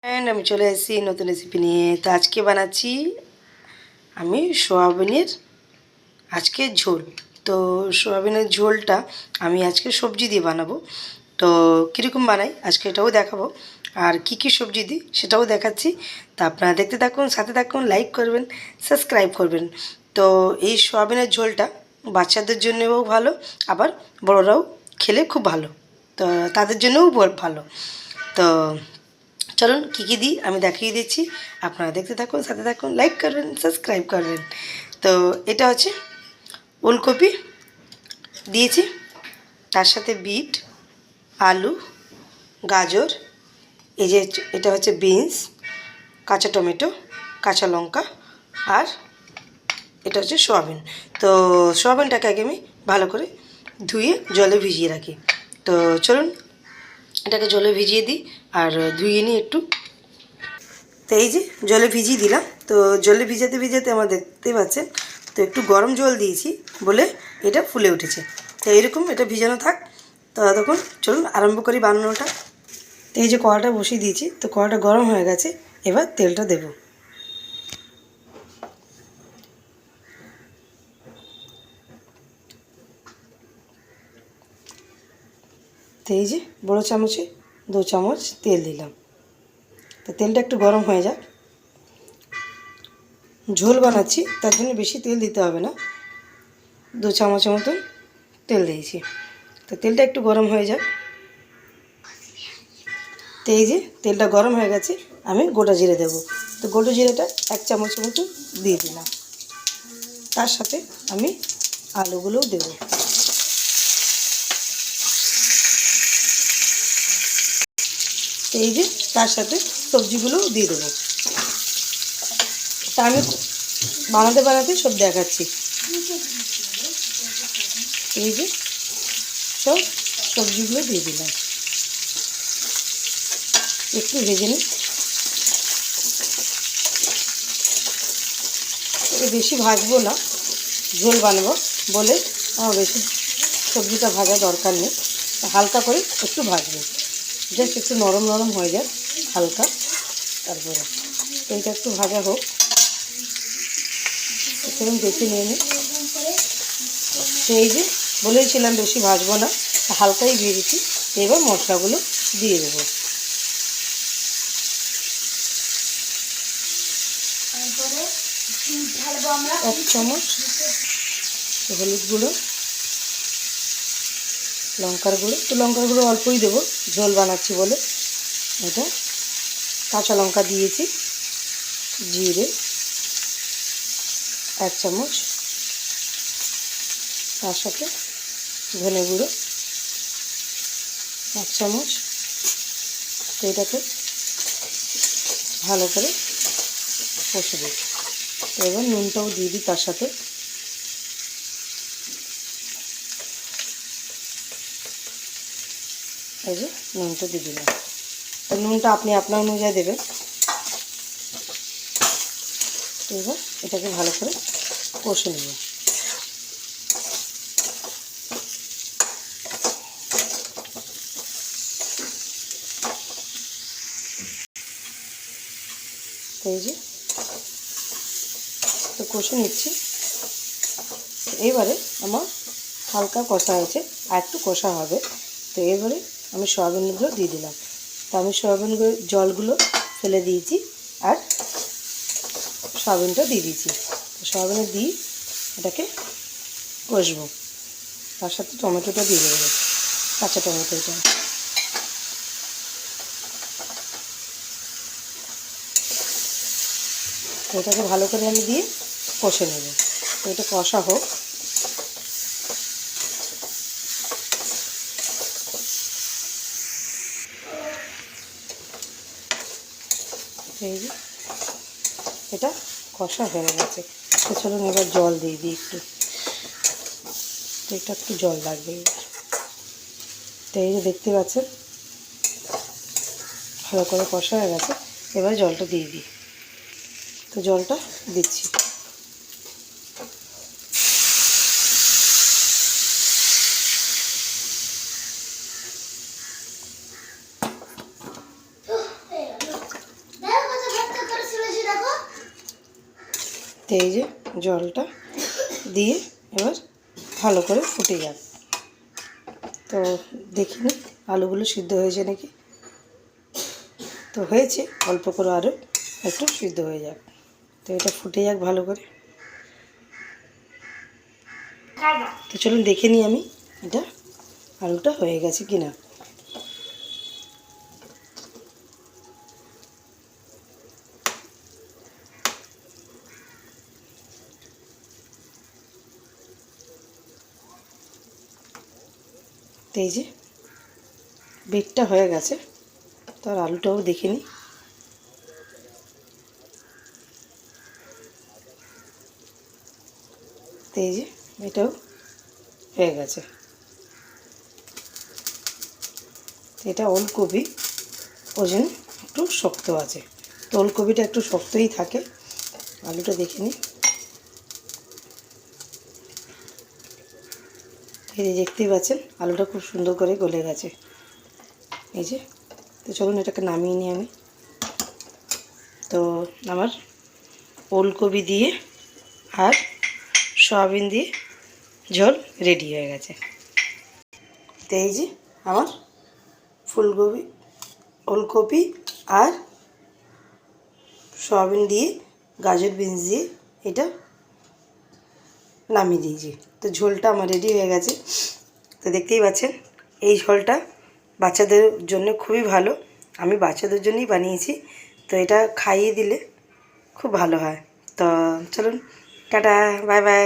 আমি চলে এসেছি নতুন রেসিপি নিয়ে। তো আজকে বানাচ্ছি আমি সোয়াবিনের আজকে ঝোল। তো সোয়াবিনের ঝোলটা আমি আজকে সবজি দিয়ে বানাবো। তো কীরকম বানাই আজকে এটাও দেখাবো, আর কি কি সবজি দিই সেটাও দেখাচ্ছি। তা আপনারা দেখতে থাকুন, সাথে থাকুন, লাইক করবেন, সাবস্ক্রাইব করবেন। তো এই সোয়াবিনের ঝোলটা বাচ্চাদের জন্যও ভালো, আবার বড়রাও খেলে খুব ভালো, তো তাদের জন্যও ভালো। তো চলুন কী কী দিই আমি দেখিয়ে দিচ্ছি, আপনারা দেখতে থাকুন, সাথে থাকুন, লাইক করবেন, সাবস্ক্রাইব করবেন। তো এটা হচ্ছে ওলকপি দিয়েছি, তার সাথে বিট, আলু, গাজর, এই যে এটা হচ্ছে বিনস, কাঁচা টমেটো, কাঁচা লঙ্কা, আর এটা হচ্ছে সোয়াবিন। তো সোয়াবিনটাকে আগে আমি ভালো করে ধুয়ে জলে ভিজিয়ে রাখি। তো চলুন এটাকে জলে ভিজিয়ে দিই আর ধুয়ে নিই একটু। তো এই যে জলে ভিজিয়ে দিলাম। তো জলে ভিজাতে ভিজাতে আমার দেখতে পাচ্ছেন তো একটু গরম জল দিয়েছি বলে এটা ফুলে উঠেছে। তো এইরকম এটা ভিজানো থাক। তো তখন চলুন আরম্ভ করি বানানোটা। তো এই যে কড়াটা বসিয়ে দিয়েছি, তো কড়াটা গরম হয়ে গেছে, এবার তেলটা দেব। তো এই যে বড়ো চামচে 2 চামচ তেল দিলাম। তো তেলটা একটু গরম হয়ে যাক। ঝোল বানাচ্ছি তার জন্য বেশি তেল দিতে হবে না, 2 চামচের মতন তেল দিয়েছি। তো তেলটা একটু গরম হয়ে যাক। তো এই যে তেলটা গরম হয়ে গেছে, আমি গোটা জিরে দেবো। তো গোটা জিরেটা 1 চামচের মতো দিয়ে দিলাম। তার সাথে আমি আলুগুলোও দেবো। তো এই যে তার সাথে সবজিগুলোও দিয়ে দেবো। তা আমি বানাতে বানাতে সব দেখাচ্ছি। এই যে সব সবজিগুলো দিয়ে দিলাম, একটু ভেজে নিই। বেশি ভাজবো না, ঝোল বানাবো বলে আমার বেশি সবজিটা ভাজা দরকার নেই, হালকা করে একটু ভাজবো, জাস্ট একটু নরম নরম হয়ে যায় হালকা। তারপরে এইটা একটু ভাজা হোক, একটু দেখে নিয়ে নিই। এই যে বলেইছিলাম বেশি ভাজবো না, হালকাই ভেজেছি। এবার মশলাগুলো দিয়ে দেবো। 1 চামচ হলুদ গুঁড়ো, লঙ্কার গুঁড়ো। তো লঙ্কার গুঁড়ো অল্পই দেবো, ঝোল বানাচ্ছি বলে। এটা কাঁচা লঙ্কা দিয়েছি, জিরে 1 চামচ, তার সাথে ধনে গুঁড়ো 1 চামচ। তো এটাকে ভালো করে কষে দিই। এবার নুনটাও দিয়ে দিই তার সাথে। এই যে নুনটা দিয়ে দিলাম। তো নুনটা আপনি আপনার অনুযায়ী দেবেন। এবার এটাকে ভালো করে কষে নেব। তো এই যে তো কষে নিচ্ছি। এবারে আমার হালকা কষা হয়েছে, আর একটু কষা হবে। তো এবারে আমি সয়াবিনগুলো দিয়ে দিলাম। তো আমি সয়াবিনগুলো জলগুলো ফেলে দিয়েছি আর সয়াবিনটা দিয়ে দিয়েছি। সয়াবিনে দিয়ে এটাকে কষবো। তার সাথে টমেটোটা দিয়ে দেবো, কাঁচা টমেটোটা। এটাকে ভালো করে আমি দিয়ে কষে নেব। তো এটা কষা হোক। এই যে এটা কষা হয়ে গেছে। তো চলুন এবার জল দিয়ে দিই একটু। তো এটা একটু জল লাগবে এবার। তো এই যে দেখতে পাচ্ছেন ভালো করে কষা হয়ে গেছে, এবার জলটা দিয়ে দিই। তো জলটা দিচ্ছি। তো এই যে জলটা দিয়ে এবার ভালো করে ফুটে যাক। তো দেখিনি আলুগুলো সিদ্ধ হয়েছে নাকি। তো হয়েছে, অল্প করে আরও একটু সিদ্ধ হয়ে যাক। তো এটা ফুটে যাক ভালো করে। তো চলুন দেখে নিই আমি এটা আলুটা হয়ে গেছে কি না। তো এই যে বেডটা হয়ে গেছে, তো আর আলুটাও দেখে নিই। তো এই যে এটাও হয়ে গেছে। তো এটা ওলকপি, ওই জন্য একটু শক্ত আছে। তো ওলকপিটা একটু শক্তই থাকে। আলুটা দেখে নিই। এই যে দেখতেই পাচ্ছেন আলুটা খুব সুন্দর করে গলে গেছে। এই যে, তো চলুন এটাকে নামিয়ে নিই আমি। তো আমার ওলকপি দিয়ে আর সয়াবিন দিয়ে ঝোল রেডি হয়ে গেছে। তো এই যে আমার ফুলকপি, ওলকপি আর সয়াবিন দিয়ে গাজর বিনস দিয়ে এটা নামিয়ে দিয়েছি। তো ঝোলটা আমার রেডি হয়ে গেছে। তো দেখতেই পাচ্ছেন এই ঝোলটা বাচ্চাদের জন্য খুবই ভালো। আমি বাচ্চাদের জন্যই বানিয়েছি। তো এটা খাইয়ে দিলে খুব ভালো হয়। তো চলুন টাটা, বাই বাই।